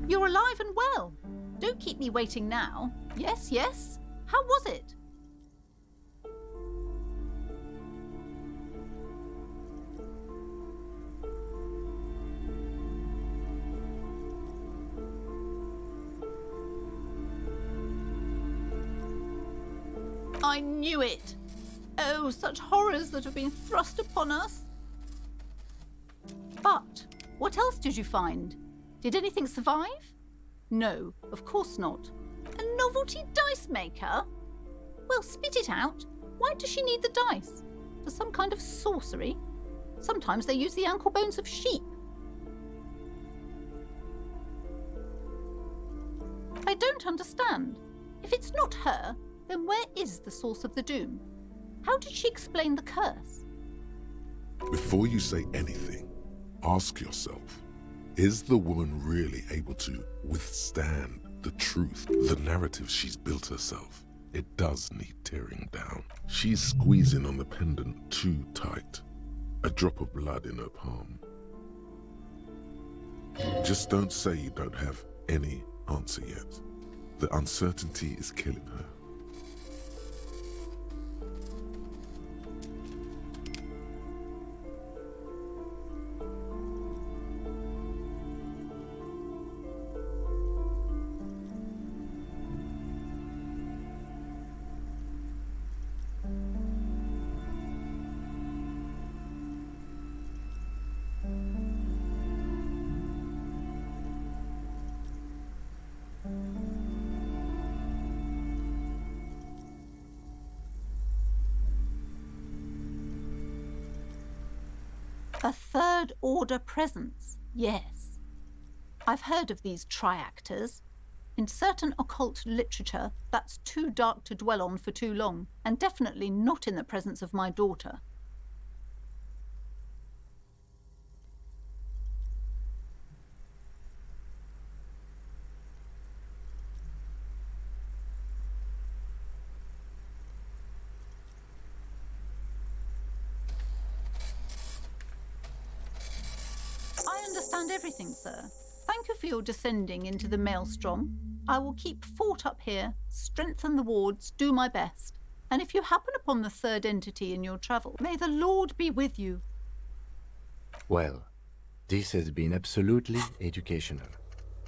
You're alive and well. Don't keep me waiting now. Yes, yes. How was it? I knew it. Oh, such horrors that have been thrust upon us. But what else did you find? Did anything survive? No, of course not. A novelty dice maker? Well, spit it out. Why does she need the dice? For some kind of sorcery? Sometimes they use the ankle bones of sheep. I don't understand. If it's not her, then where is the source of the doom? How did she explain the curse? Before you say anything, ask yourself, is the woman really able to withstand the truth, the narrative she's built herself? It does need tearing down. She's squeezing on the pendant too tight. A drop of blood in her palm. Just don't say you don't have any answer yet. The uncertainty is killing her. A third-order presence, yes. I've heard of these triactors. In certain occult literature, that's too dark to dwell on for too long, and definitely not in the presence of my daughter. I understand everything, sir. Thank you for your descending into the maelstrom. I will keep fort up here, strengthen the wards, do my best. And if you happen upon the third entity in your travel, may the Lord be with you. Well, this has been absolutely educational.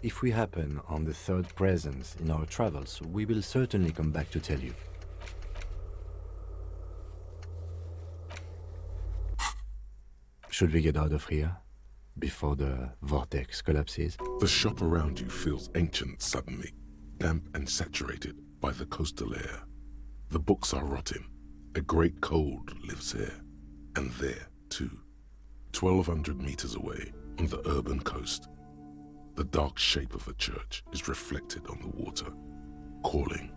If we happen on the third presence in our travels, we will certainly come back to tell you. Should we get out of here? Before the vortex collapses? The shop around you feels ancient suddenly, damp and saturated by the coastal air. The books are rotting. A great cold lives here, and there too. 1,200 meters away, on the urban coast, the dark shape of a church is reflected on the water, calling.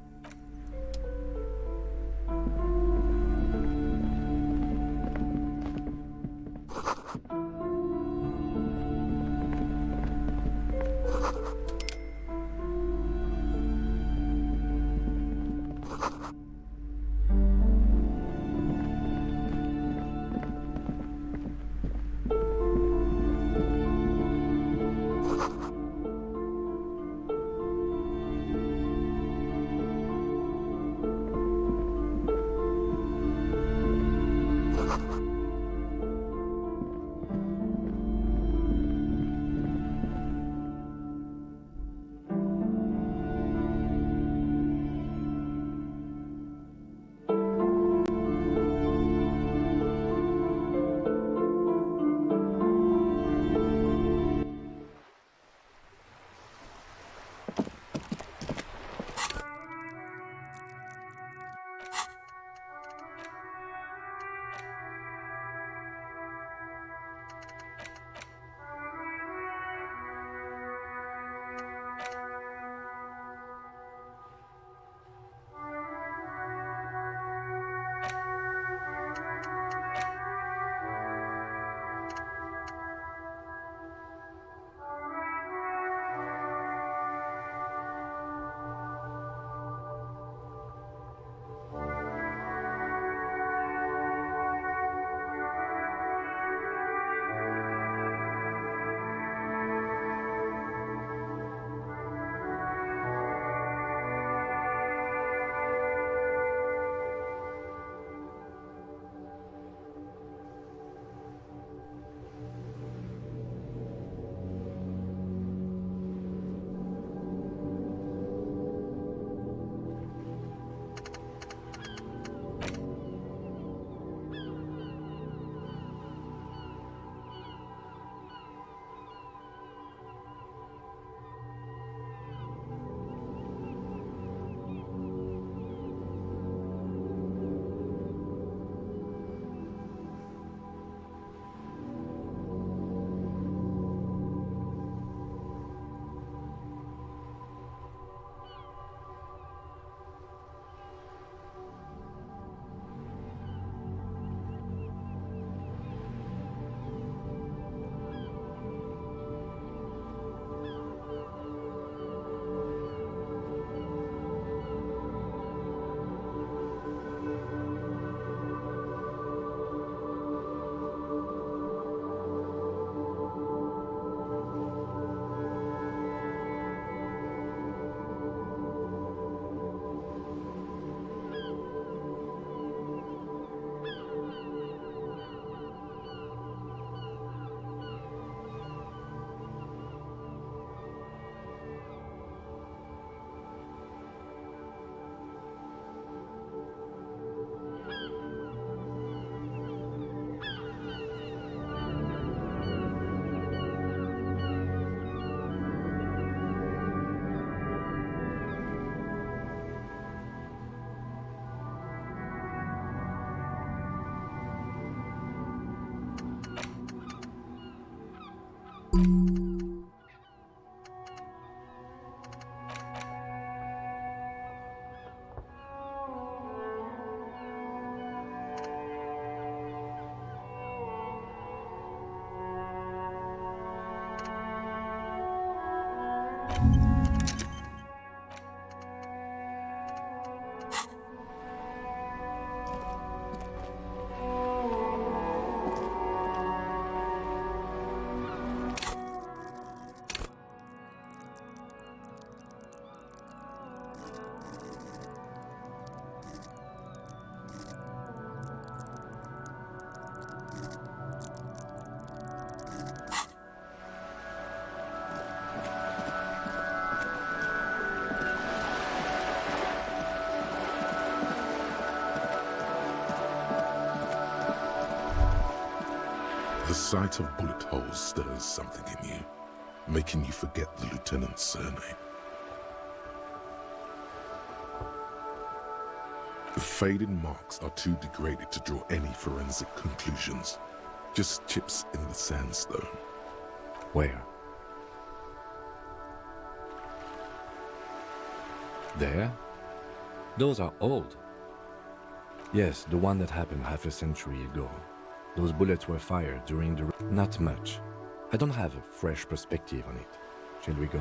The sight of bullet holes stirs something in you, making you forget the lieutenant's surname. The faded marks are too degraded to draw any forensic conclusions, just chips in the sandstone. Where? There? Those are old. Yes, the one that happened half a century ago. Those bullets were fired during the... Not much. I don't have a fresh perspective on it. Shall we go?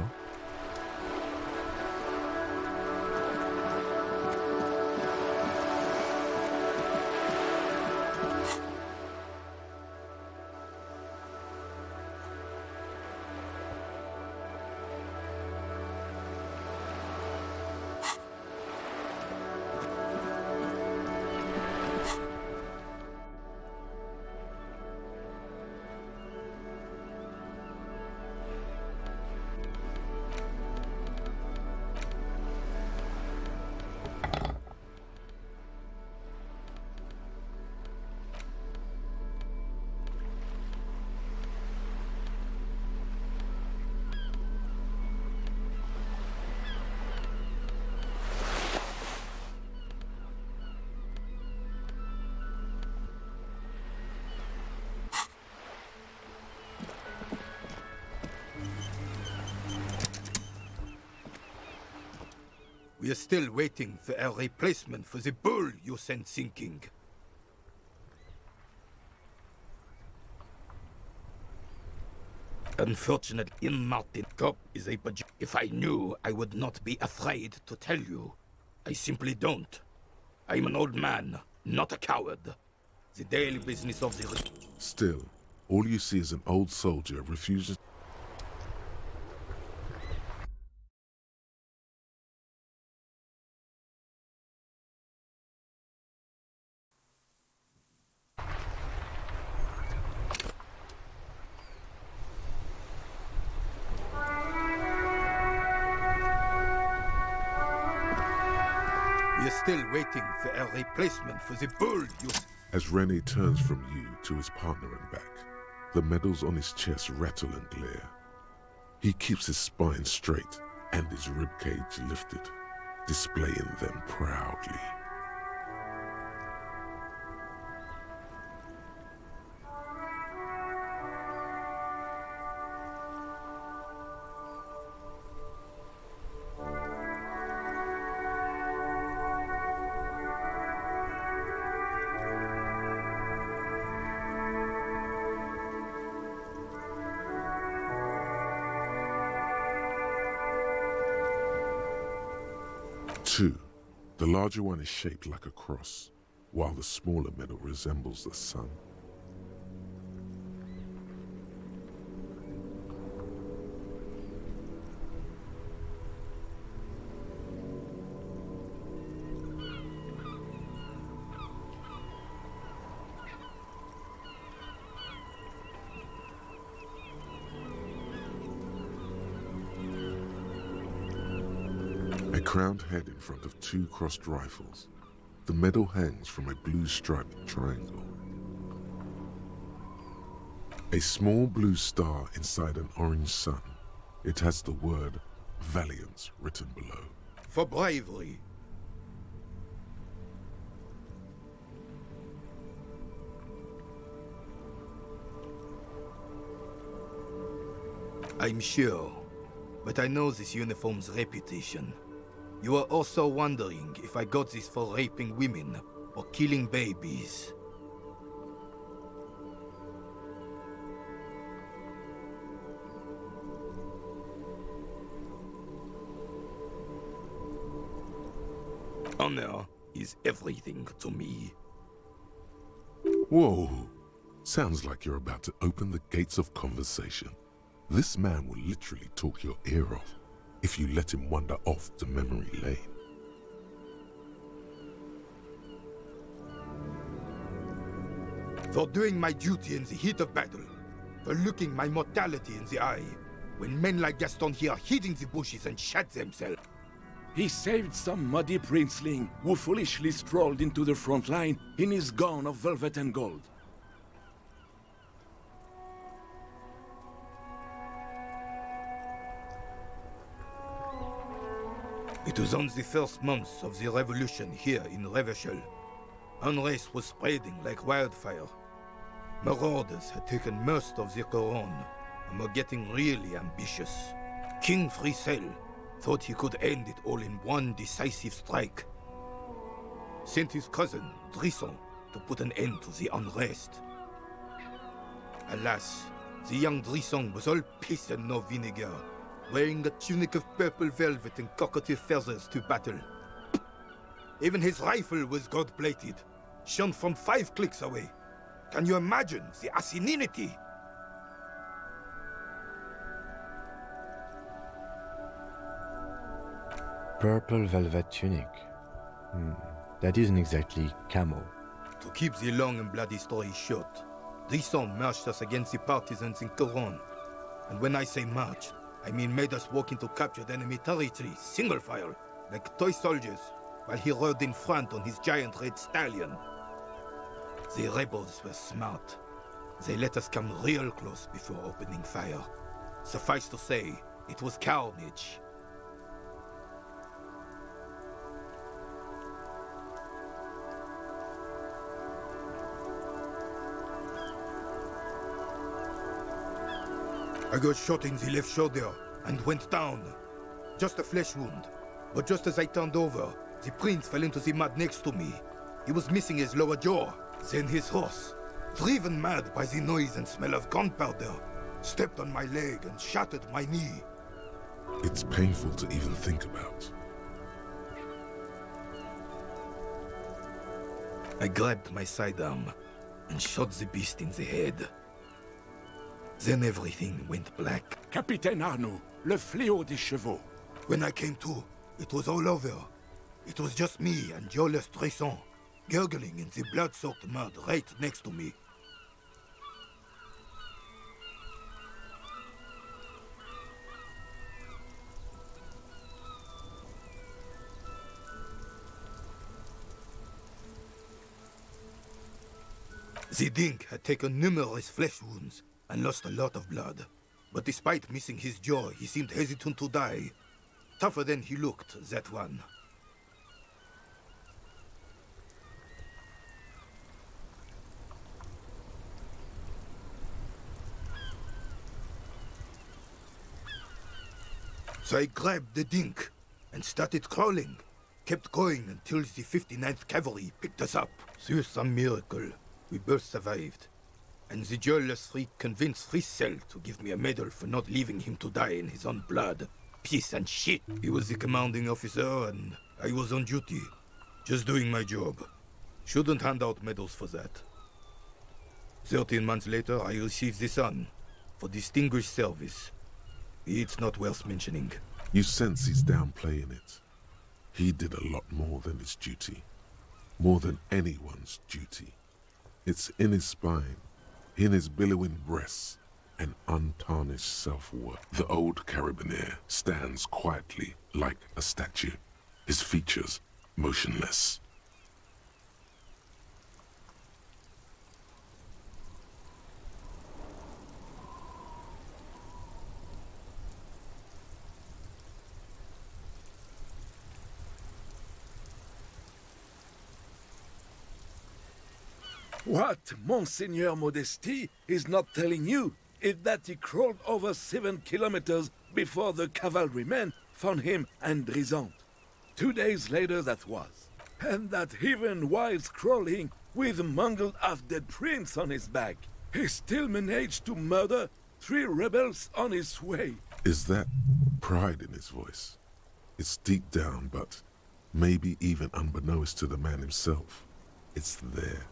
We are still waiting for a replacement for the bull you sent sinking. Unfortunately, Martin Cop is a budget. If I knew, I would not be afraid to tell you. I simply don't. I'm an old man, not a coward. The daily business of the... Still, all you see is an old soldier refuses... We are still waiting for a replacement for the bull you... As Rene turns from you to his partner and back, the medals on his chest rattle and glare. He keeps his spine straight and his ribcage lifted, displaying them proudly. Two, the larger one is shaped like a cross, while the smaller medal resembles the sun. A crowned head in front of two crossed rifles. The medal hangs from a blue striped triangle. A small blue star inside an orange sun. It has the word Valiance written below. For bravery. I'm sure, but I know this uniform's reputation. You are also wondering if I got this for raping women or killing babies. Honor is everything to me. Whoa! Sounds like you're about to open the gates of conversation. This man will literally talk your ear off if you let him wander off the memory lane. For doing my duty in the heat of battle. For looking my mortality in the eye. When men like Gaston here hid in the bushes and shat themselves. He saved some muddy princeling who foolishly strolled into the front line in his gown of velvet and gold. It was on the first months of the revolution here in Revachol. Unrest was spreading like wildfire. Marauders had taken most of the Couronne and were getting really ambitious. King Frisel thought he could end it all in one decisive strike. Sent his cousin, Drisson, to put an end to the unrest. Alas, the young Drisson was all piss and no vinegar, wearing a tunic of purple velvet and cockatiel feathers to battle. Even his rifle was gold-plated, shone from 5 clicks away. Can you imagine the asininity? Purple velvet tunic. That isn't exactly camo. To keep the long and bloody story short, Drisson marched us against the partisans in Couronne. And when I say marched, I mean made us walk into captured enemy territory, single file, like toy soldiers, while he rode in front on his giant red stallion. The rebels were smart. They let us come real close before opening fire. Suffice to say, it was carnage. I got shot in the left shoulder and went down. Just a flesh wound. But just as I turned over, the prince fell into the mud next to me. He was missing his lower jaw. Then his horse, driven mad by the noise and smell of gunpowder, stepped on my leg and shattered my knee. It's painful to even think about. I grabbed my sidearm and shot the beast in the head. Then everything went black. Capitaine Arnoux, le fléau des chevaux. When I came to, it was all over. It was just me and Jolas Tresson, gurgling in the blood-soaked mud right next to me. The Dink had taken numerous flesh wounds and lost a lot of blood. But despite missing his jaw, he seemed hesitant to die. Tougher than he looked, that one. So I grabbed the Dink and started crawling. Kept going until the 59th Cavalry picked us up. Through some miracle, we both survived. And the jealous freak convinced Frisel to give me a medal for not leaving him to die in his own blood. Piece and shit. He was the commanding officer and I was on duty. Just doing my job. Shouldn't hand out medals for that. 13 months later, I received this one for distinguished service. It's not worth mentioning. You sense he's downplaying it. He did a lot more than his duty. More than anyone's duty. It's in his spine, in his billowing breasts, and untarnished self-worth. The old carabinier stands quietly like a statue, his features motionless. What Monseigneur Modesty is not telling you is that he crawled over 7 kilometers before the cavalrymen found him and Drisant. 2 days later that was. And that even whilst crawling with a mangled half-dead prince on his back, he still managed to murder 3 rebels on his way. Is that pride in his voice? It's deep down, but maybe even unbeknownst to the man himself, it's there.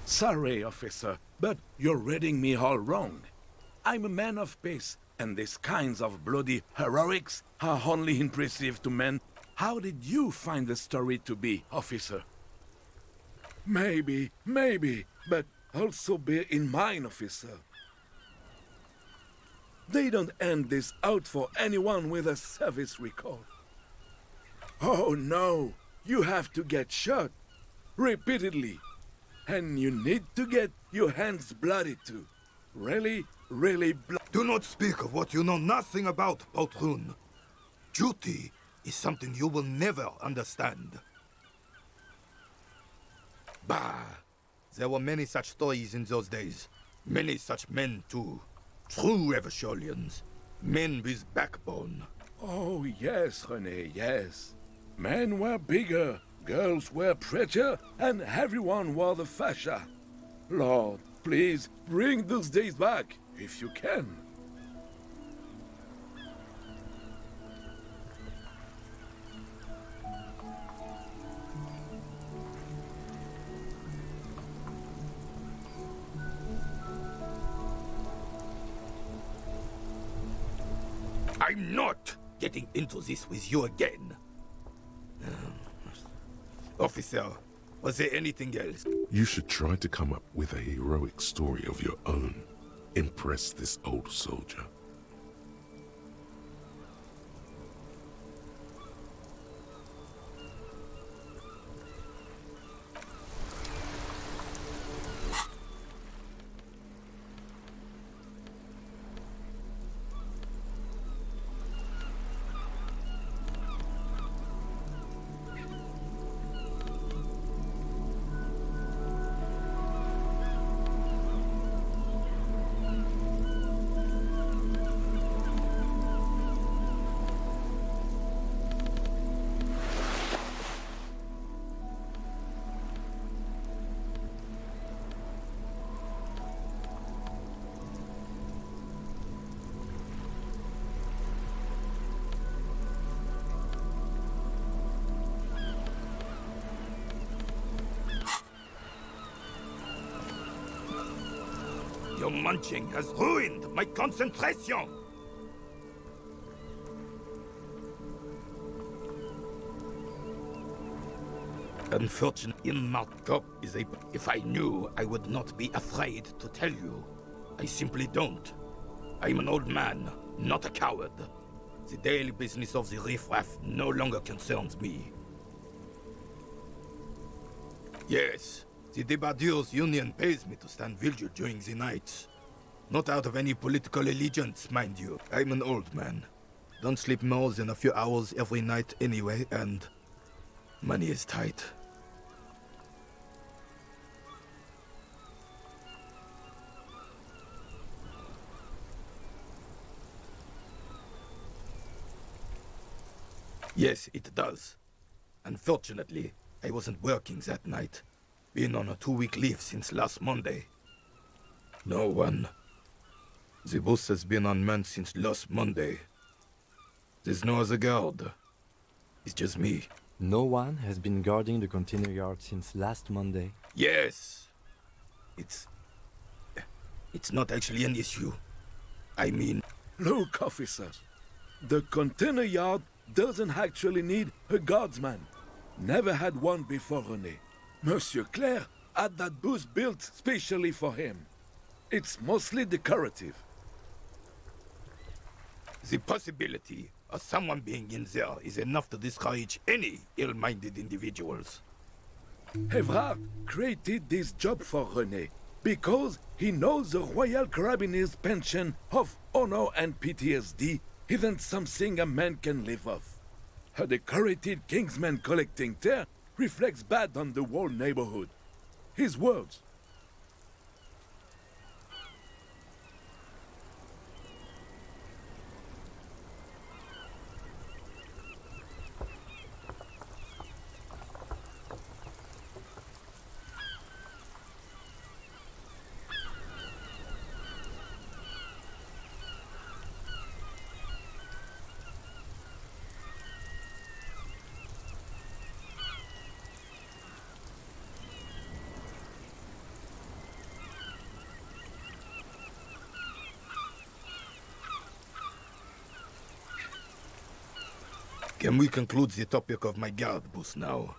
Sorry, officer, but you're reading me all wrong. I'm a man of peace, and these kinds of bloody heroics are only impressive to men. How did you find the story to be, officer? Maybe, but Also bear in mind, officer, they don't hand this out for anyone with a service record. Oh no, you have to get shot repeatedly. And you need to get your hands bloody too. Really, really bloody. Do not speak of what you know nothing about, Patron. Duty is something you will never understand. Bah! There were many such stories in those days. Many such men too. True Eversholians. Men with backbone. Oh yes, René, yes. Men were bigger, girls were prettier, and everyone wore the fascia. Lord, please bring those days back, if you can. I'm not getting into this with you again. Officer, was there anything else? You should try to come up with a heroic story of your own. Impress this old soldier. Your munching has ruined my concentration! Unfortunately, Markop is a... If I knew, I would not be afraid to tell you. I simply don't. I'm an old man, not a coward. The daily business of the riffraff no longer concerns me. Yes, the Debardeurs Union pays me to stand vigil during the nights. Not out of any political allegiance, mind you. I'm an old man. Don't sleep more than a few hours every night anyway, and money is tight. Yes, it does. Unfortunately, I wasn't working that night. Been on a 2-week leave since last Monday. No one. The bus has been unmanned since last Monday. There's no other guard. It's just me. No one has been guarding the container yard since last Monday. Yes. It's not actually an issue. I mean... Look, officers, the container yard doesn't actually need a guardsman. Never had one before, René. Monsieur Claire had that booth built specially for him. It's mostly decorative. The possibility of someone being in there is enough to discourage any ill-minded individuals. Evrard created this job for René because he knows the Royal Carabiniers' pension of honor and PTSD isn't something a man can live off. A decorated Kingsman collecting tear reflects bad on the whole neighborhood. His words. Can we conclude the topic of my guard booth now?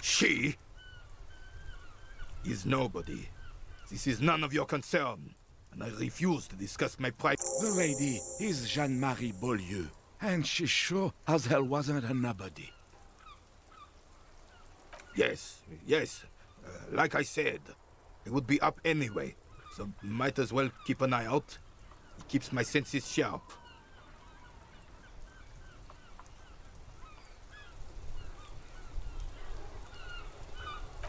She is nobody. This is none of your concern, and I refuse to discuss my private... The lady is Jeanne-Marie Beaulieu, and she sure as hell wasn't a nobody. Yes, yes. Like I said, it would be up anyway, so might as well keep an eye out. It keeps my senses sharp.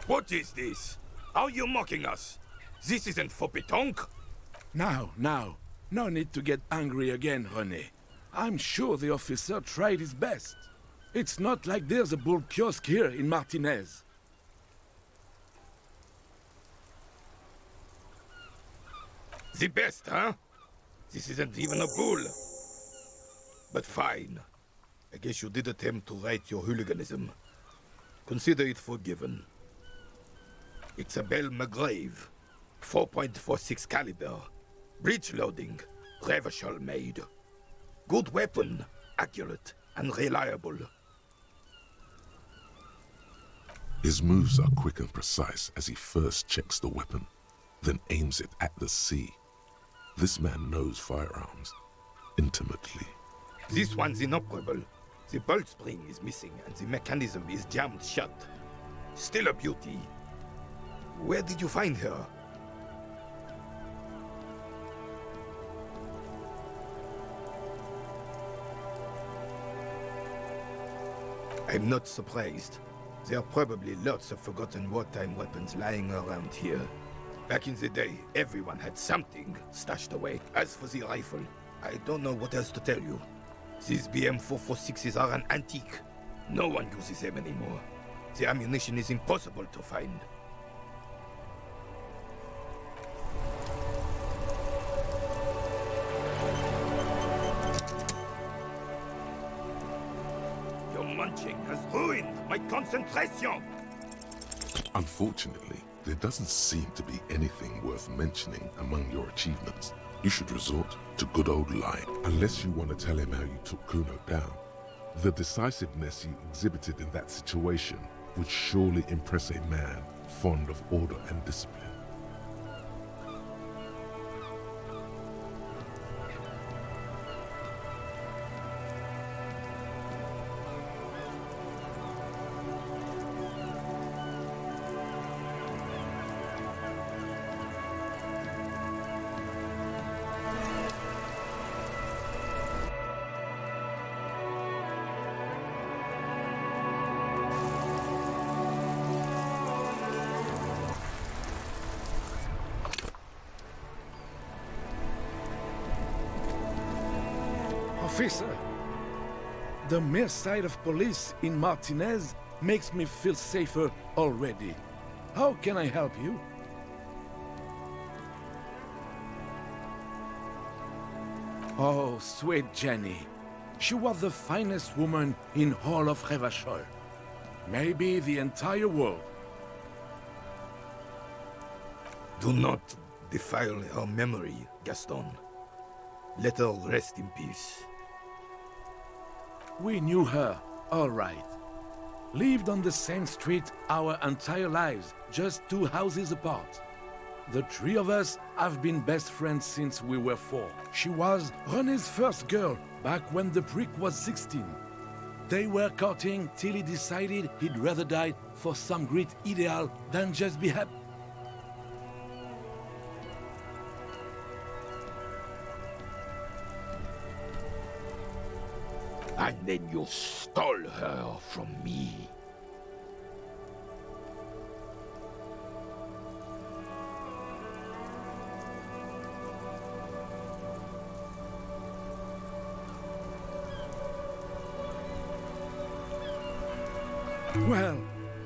What is this? Are you mocking us? This isn't for pétanque. Now, no need to get angry again, René. I'm sure the officer tried his best. It's not like there's a bull kiosk here in Martinez. The best, huh? This isn't even a bull. But fine. I guess you did attempt to right your hooliganism. Consider it forgiven. It's a Belle McGrave. 4.46 caliber. Breech loading. Revachol made. Good weapon. Accurate and reliable. His moves are quick and precise as he first checks the weapon, then aims it at the sea. This man knows firearms intimately. This one's inoperable. The bolt spring is missing and the mechanism is jammed shut. Still a beauty. Where did you find her? I'm not surprised. There are probably lots of forgotten wartime weapons lying around here. Back in the day, everyone had something stashed away. As for the rifle, I don't know what else to tell you. These BM-446s are an antique. No one uses them anymore. The ammunition is impossible to find. Your munching has ruined my concentration! Unfortunately, there doesn't seem to be anything worth mentioning among your achievements. You should resort to good old lying, unless you want to tell him how you took Kuno down. The decisiveness you exhibited in that situation would surely impress a man fond of order and discipline. Officer, the mere sight of police in Martinez makes me feel safer already. How can I help you? Oh, sweet Jenny. She was the finest woman in all of Revachol. Maybe the entire world. Do not defile her memory, Gaston. Let her rest in peace. We knew her, all right. Lived on the same street our entire lives, just 2 houses apart. The 3 of us have been best friends since we were 4. She was René's first girl, back when the prick was 16. They were courting till he decided he'd rather die for some great ideal than just be happy. And then you stole her from me. Well,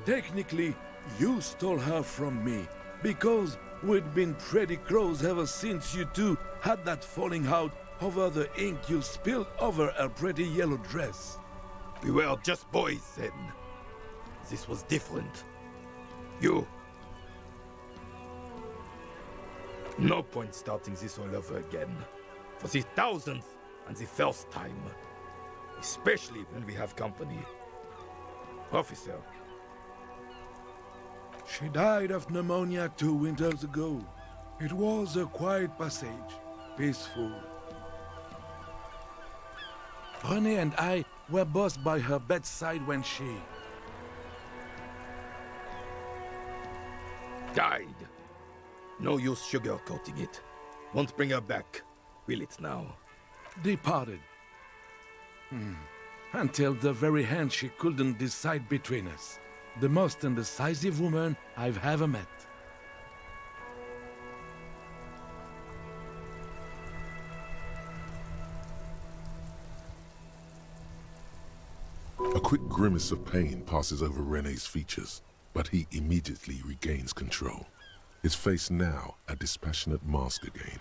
technically, you stole her from me, because we'd been pretty close ever since you two had that falling out over the ink you spilled over her pretty yellow dress. We were just boys then. This was different. You... No point starting this all over again. For the 1000th and the first time. Especially when we have company. Officer. She died of pneumonia 2 winters ago. It was a quiet passage, peaceful. René and I were both by her bedside when she... Died. No use sugarcoating it. Won't bring her back. Will it now? departed. Until the very end she couldn't decide between us. The most indecisive woman I've ever met. A quick grimace of pain passes over René's features, but he immediately regains control. His face now a dispassionate mask again.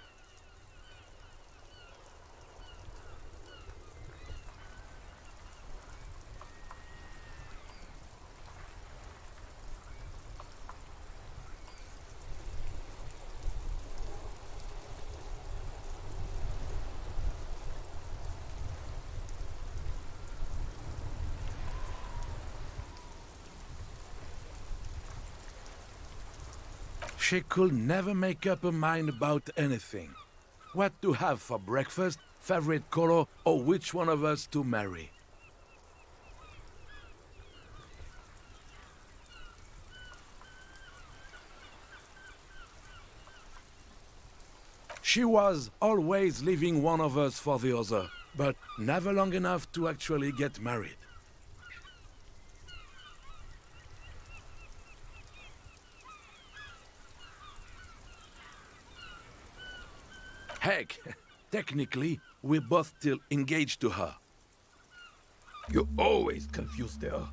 She could never make up her mind about anything. What to have for breakfast, favorite color, or which one of us to marry. She was always leaving one of us for the other, but never long enough to actually get married. Heck, technically, we're both still engaged to her. You always confused her.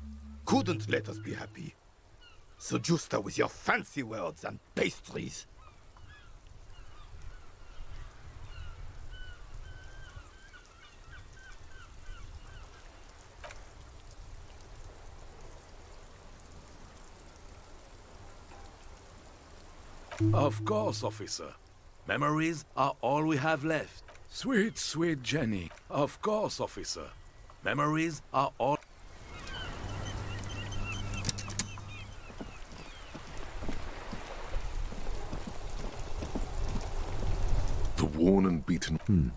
Couldn't let us be happy. Seduced her with your fancy words and pastries. Of course, officer. Memories are all we have left. Sweet, sweet Jenny. Of course, officer. Memories are all... The worn and beaten...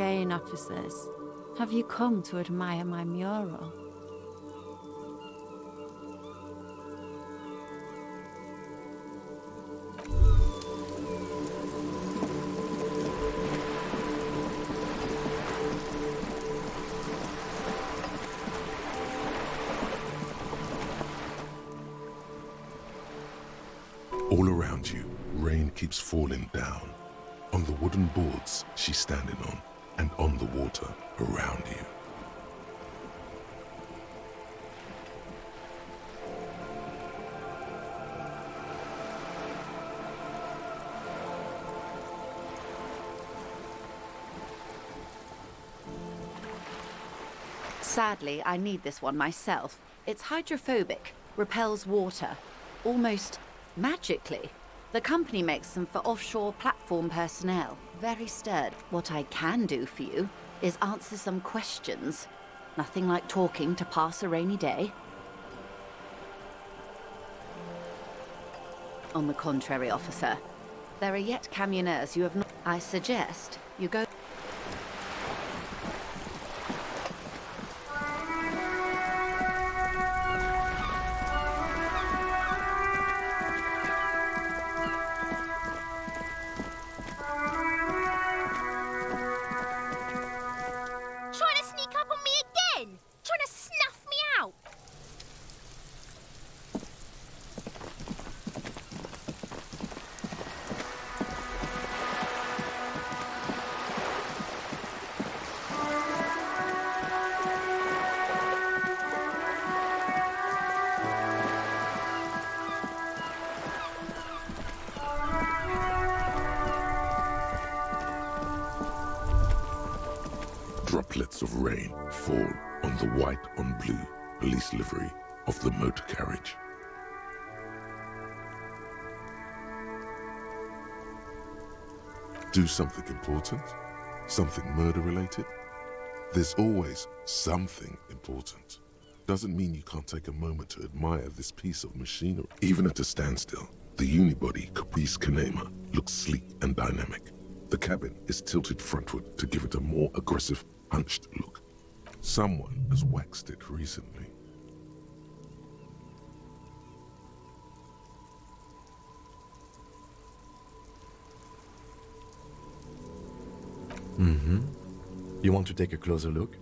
again, officers. Have you come to admire my mural? All around you, rain keeps falling down. On the wooden boards she's standing on, and on the water around you. Sadly, I need this one myself. It's hydrophobic, repels water, almost magically. The company makes them for offshore platform personnel. Very sturdy. What I can do for you is answer some questions. Nothing like talking to pass a rainy day. On the contrary, officer, there are yet camionneurs you have not... I suggest you go... Trying to sneak up on me again? Trying to snuff me out? Droplets of rain fall on the white on blue police livery of the motor carriage. Do something important? Something murder-related? There's always something important. Doesn't mean you can't take a moment to admire this piece of machinery. Even at a standstill, the unibody Caprice Kanema looks sleek and dynamic. The cabin is tilted frontward to give it a more aggressive, hunched look. Someone has waxed it recently. You want to take a closer look?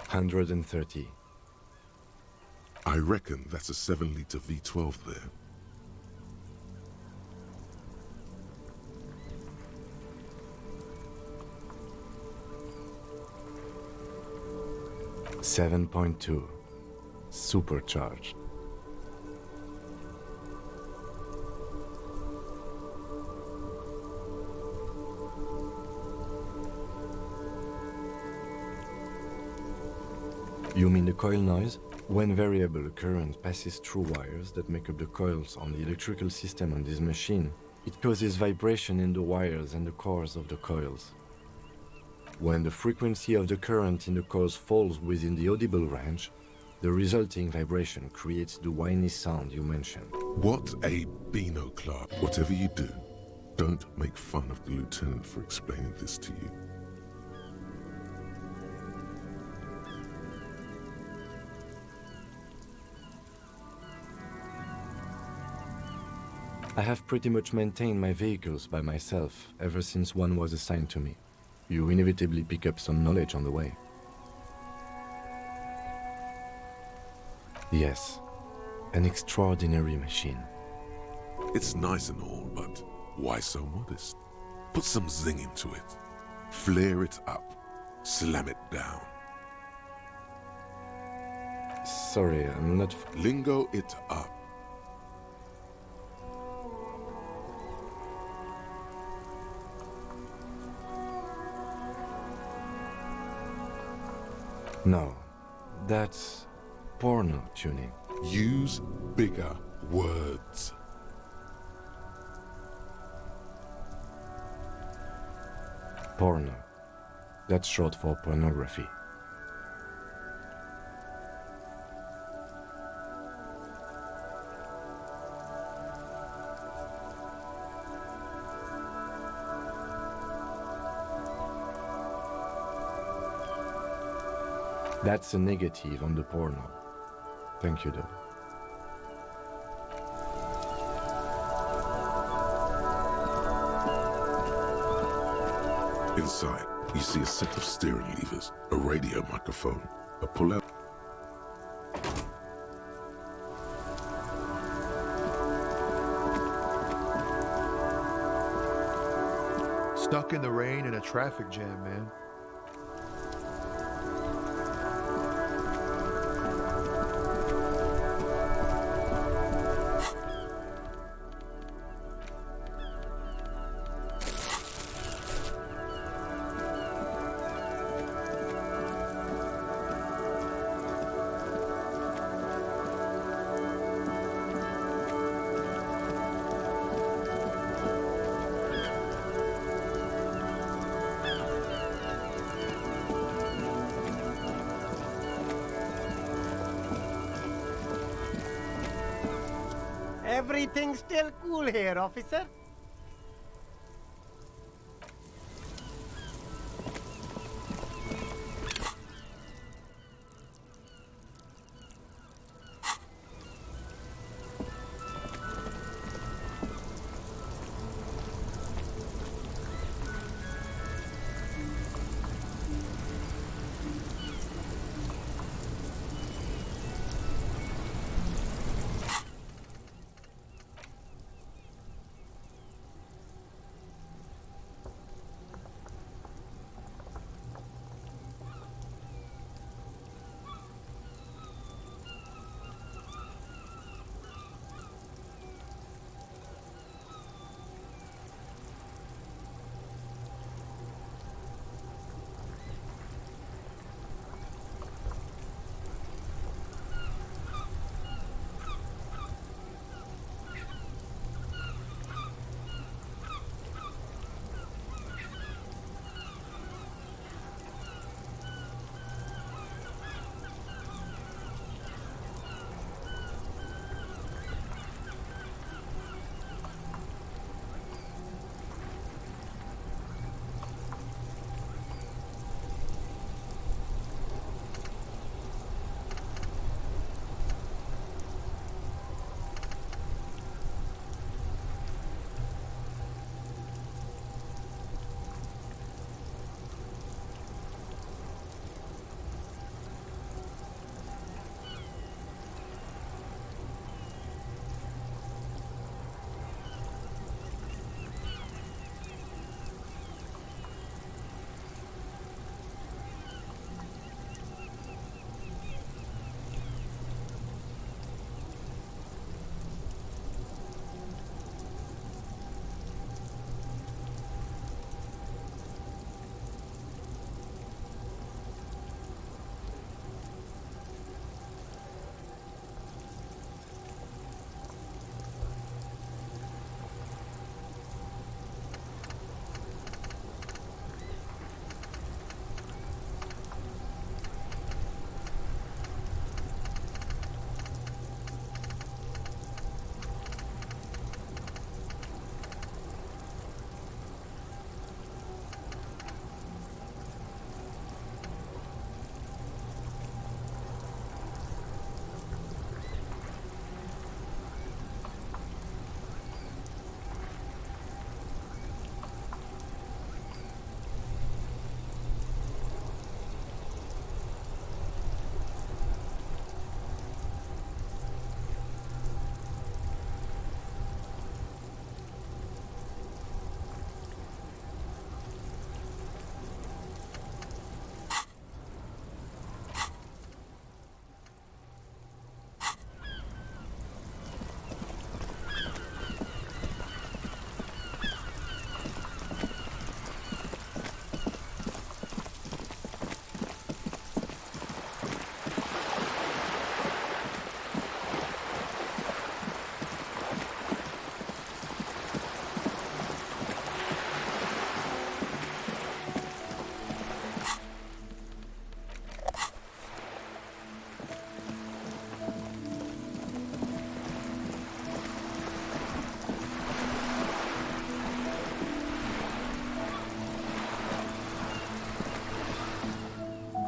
$130. I reckon that's a 7-liter V12 there. $7.2. Supercharged. You mean the coil noise? When variable current passes through wires that make up the coils on the electrical system on this machine, it causes vibration in the wires and the cores of the coils. When the frequency of the current in the coils falls within the audible range, the resulting vibration creates the whiny sound you mentioned. What a Beano, Clark. Whatever you do, don't make fun of the lieutenant for explaining this to you. I have pretty much maintained my vehicles by myself ever since one was assigned to me. You inevitably pick up some knowledge on the way. Yes, an extraordinary machine. It's nice and all, but why so modest? Put some zing into it. Flare it up. Slam it down. Sorry, I'm not... Lingo it up. No, that's porno tuning. Use bigger words. Porno. That's short for pornography. That's a negative on the porno. Thank you, though. Inside, you see a set of steering levers, a radio microphone, a pull-out. Stuck in the rain in a traffic jam, man. Everything's still cool here, officer.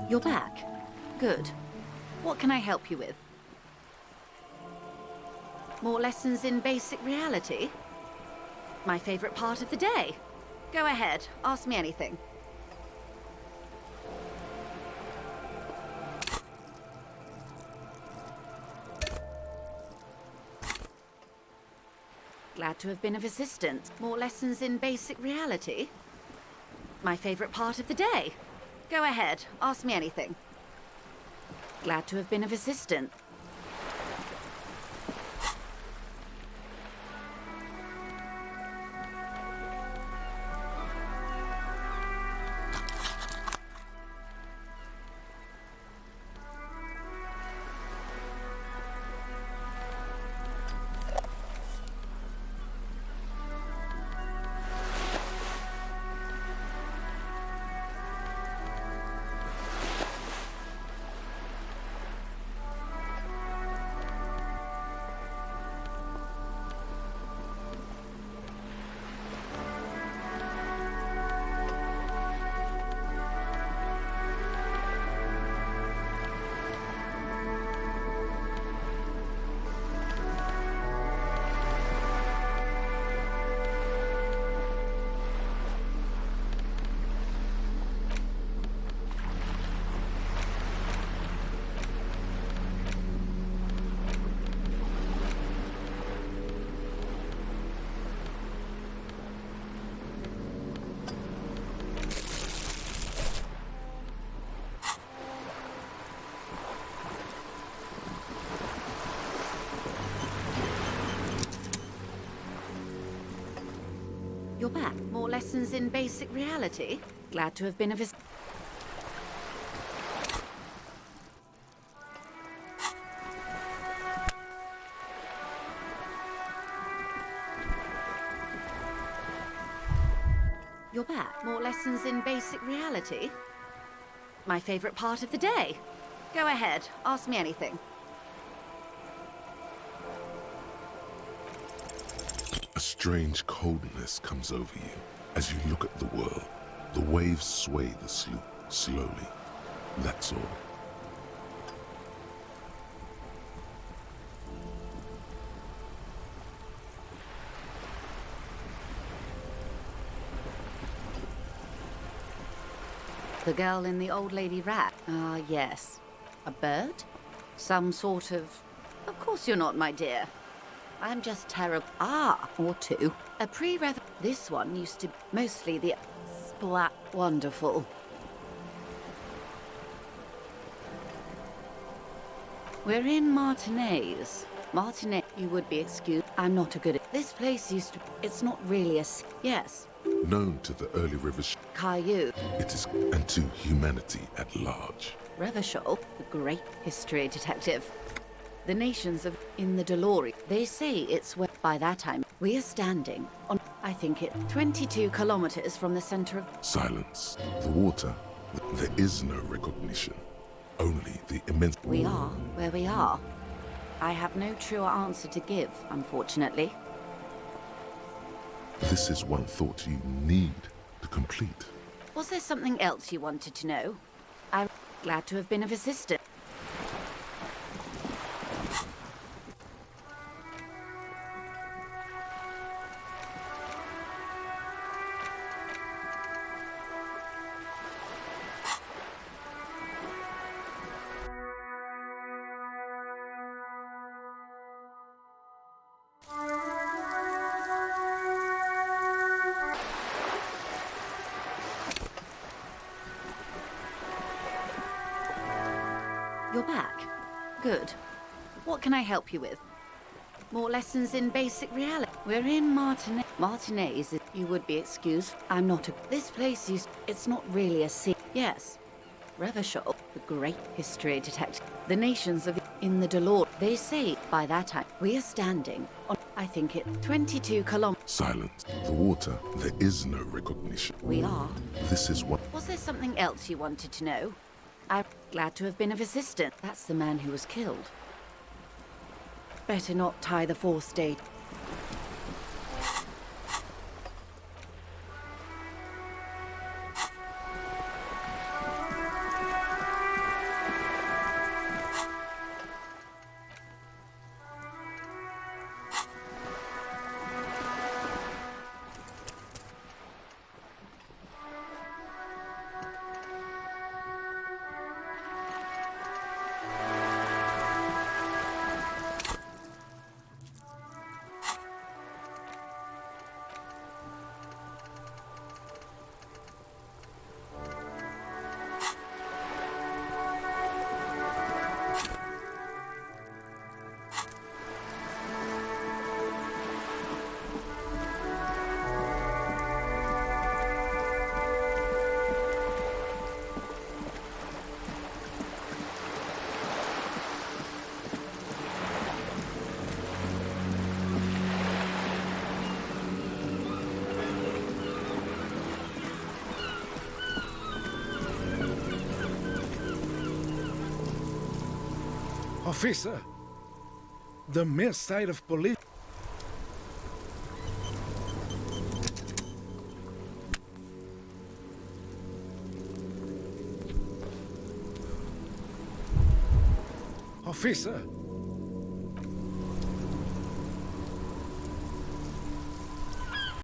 You're back. Good. What can I help you with? More lessons in basic reality? My favorite part of the day. Go ahead, ask me anything. Glad to have been of assistance. More lessons in basic reality? My favorite part of the day. Go ahead, ask me anything. Glad to have been of assistance. You're back. More lessons in basic reality? Glad to have been of assistance. You're back. More lessons in basic reality? My favorite part of the day. Go ahead, ask me anything. A strange coldness comes over you as you look at the world. The waves sway the sloop slowly. That's all. The girl in the old lady rat. Ah, yes. A bird? Some sort of... Of course you're not, my dear. I'm just terrible. Ah, or two. A pre-rev... This one used to... Mostly the... Splat. Wonderful. We're in Martinez. Martinez, you would be excused. I'm not a good... This place used to... It's not really a... Yes. Known to the early Rivers, Caillou. it is, and to humanity at large. Revachol, the great history detective. The nations of in the DeLorean. They say it's where by that time we are standing on, I think it 22 kilometers from the center of Silence. The water. There is no recognition. Only the immense... We are where we are. I have no truer answer to give, unfortunately. This is one thought you need to complete. Was there something else you wanted to know? I'm glad to have been of assistance. You're back. Good. What can I help you with? More lessons in basic reality. We're in Martinez. Martinez, you would be excused. I'm not a... This place used... It's not really a sea. Yes. Revachol, the great history detective. The nations of... In the DeLorean. They say by that time we are standing on... I think it 22 kilometers. Silence. The water. There is no recognition. We are. This is what... Was there something else you wanted to know? I'm glad to have been of assistance. That's the man who was killed. Better not tie the force date. Officer, the mere sight of police. Officer,